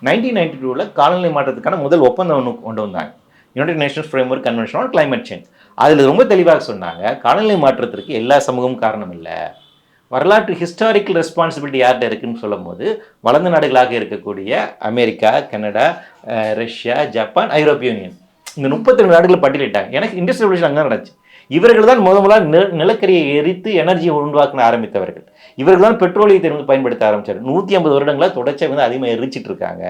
1992 காலநிலை மாற்றத்துக்கான முதல் ஒப்பந்தம் ஒன்று கொண்டு வந்தாங்க. United Nations framework convention on climate change. அதில் ரொம்ப தெளிவாக சொன்னாங்க, காலநிலை மாற்றத்திற்கு எல்லா சமூகமும் காரணம் இல்லை. வரலாற்று ஹிஸ்டாரிக்கல் ரெஸ்பான்சிபிலிட்டி யார்கிட்ட இருக்குன்னு சொல்லும் போது வளர்ந்த நாடுகளாக இருக்கக்கூடிய அமெரிக்கா, கனடா, ரஷ்யா, ஜப்பான், ஐரோப்பிய யூனியன், இந்த 32 நாடுகளை பட்டியலிட்டாங்க. எனக்கு இண்டஸ்ட்ரியல் ரெவல்யூஷன் அங்கே நடந்துச்சு. இவர்கள் தான் முதலாக நிலக்கரியை எரித்து எனர்ஜியை உருவாக்க ஆரம்பித்தவர்கள். இவர்கள் தான் பெட்ரோலியத்தை பயன்படுத்த ஆரம்பிச்சார். 150 வருடங்களாக தொடர்ச்சியாக அதிகமாக எரிச்சிட்டு இருக்காங்க.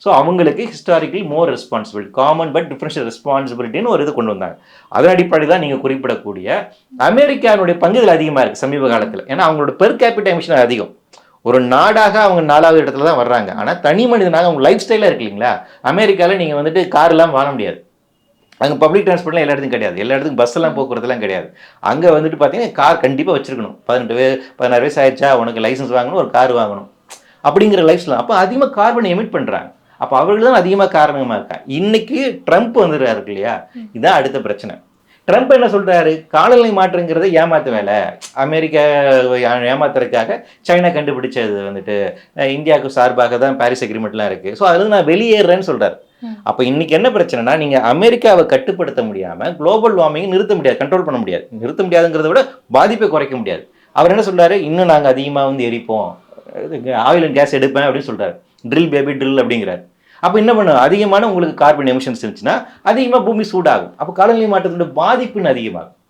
ஸோ அவங்களுக்கு historical more responsibility, common but differential ரெஸ்பான்சிபிலிட்டின்னு ஒரு இது கொண்டு வந்தாங்க. அதன் அடிப்படையில் தான் நீங்கள் குறிப்பிடக்கூடிய அமெரிக்காவுடைய பங்கு இதில் அதிகமாக இருக்குது சமீப காலத்தில். ஏன்னா அவங்களோட பெர் கேபிட்டல் எமிஷன் அதிகம். ஒரு நாடாக அவங்க 4வது இடத்துல தான் வர்றாங்க. ஆனால் தனி மனிதனாக அவங்க லைஃப் ஸ்டைலாக இருக்கு இல்லைங்களா? அமெரிக்காவில் நீங்கள் கார் எல்லாம் வாழ முடியாது. அங்கே பப்ளிக் டிரான்ஸ்போர்ட்லாம் எல்லா இடத்துக்கும் கிடையாது. எல்லா இடத்துக்கும் பஸ் எல்லாம் போக்குவரத்துலாம் கிடையாது. அங்கே பார்த்தீங்கன்னா கார் கண்டிப்பாக வச்சிருக்கணும். 16 வயசு ஆயிடுச்சா உனக்கு லைசன்ஸ் வாங்கணும், ஒரு கார் வாங்கணும், அப்படிங்கிற லைஃப்ஸ்லாம். அப்போ அதிகமாக கார்பனை எமிட் பண்ணுறாங்க. அப்போ அவர்கள் தான் அதிகமாக காரணமாக இருக்காங்க. இன்னைக்கு ட்ரம்ப் வந்துடுறாரு இல்லையா? இதுதான் அடுத்த பிரச்சனை. ட்ரம்ப் என்ன சொல்றாரு? காலநிலை மாற்றங்கிறத ஏமாத்த வேலை, அமெரிக்கா ஏமாத்துறதுக்காக சைனா கண்டுபிடிச்சது இந்தியாவுக்கு சார்பாக தான் பாரிஸ் அக்ரிமெண்ட்லாம் இருக்கு. ஸோ அதுல நான் வெளியேறேன்னு சொல்றாரு. அப்ப இன்னைக்கு என்ன பிரச்சனைனா, நீங்க அமெரிக்காவை கட்டுப்படுத்த முடியாம குளோபல் வார்மிங் நிறுத்த முடியாது, கண்ட்ரோல் பண்ண முடியாது. நிறுத்த முடியாதுங்கிறத விட பாதிப்பை குறைக்க முடியாது. அவர் என்ன சொல்றாரு? இன்னும் நாங்க அதிகமா எரிப்போம், ஆயில் அண்ட் கேஸ் எடுப்பேன் அப்படின்னு சொல்றாரு. ட்ரில் பேபி ட்ரில் அப்படிங்கிறாரு. அப்போ என்ன பண்ணும்? அதிகமான உங்களுக்கு கார்பன் எமிஷன்ஸ் இருந்துச்சுன்னா அதிகமாக பூமி சூடாகும். அப்போ காலநிலை மாற்றத்தோட பாதிப்புன்னு அதிகமாகும்.